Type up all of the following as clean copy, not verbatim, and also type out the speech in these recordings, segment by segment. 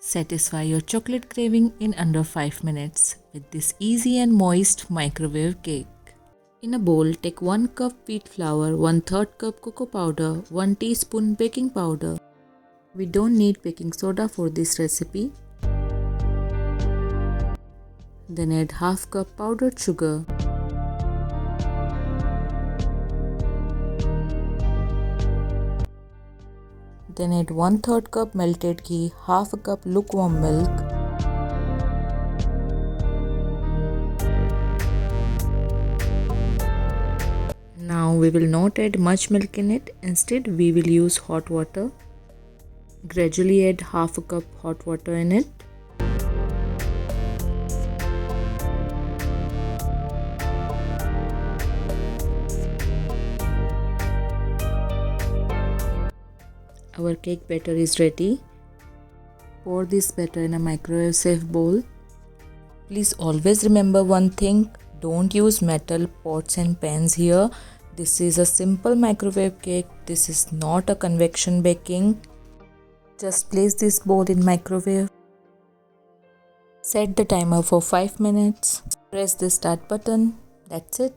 Satisfy your chocolate craving in under 5 minutes with this easy and moist microwave cake. In a bowl, take 1 cup wheat flour, 1/3 cup cocoa powder, 1 teaspoon baking powder. We don't need baking soda for this recipe. Then add half cup powdered sugar. Then add 1/3 cup melted ghee, half a cup lukewarm milk. Now we will not add much milk in it, instead we will use hot water. Gradually add half a cup hot water in it. Our cake batter is ready. Pour this batter in a microwave safe bowl. Please always remember one thing, don't use metal pots and pans here. This is a simple microwave cake. This is not a convection baking. Just place this bowl in microwave. Set the timer for 5 minutes. Press the start button. That's it.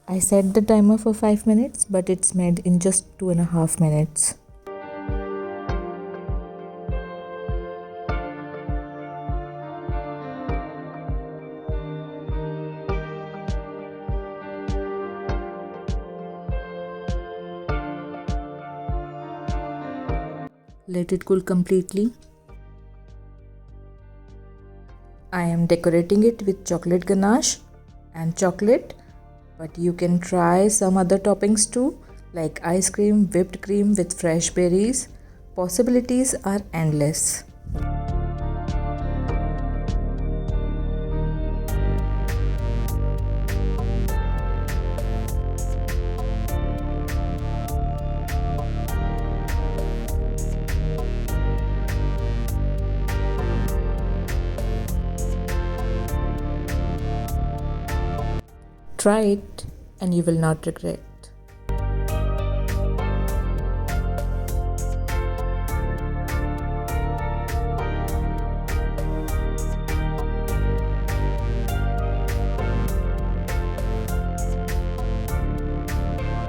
I set the timer for 5 minutes, but it's made in just 2.5 minutes. Let it cool completely. I am decorating it with chocolate ganache and chocolate, but you can try some other toppings too, like ice cream, whipped cream with fresh berries. Possibilities are endless. Try it and you will not regret.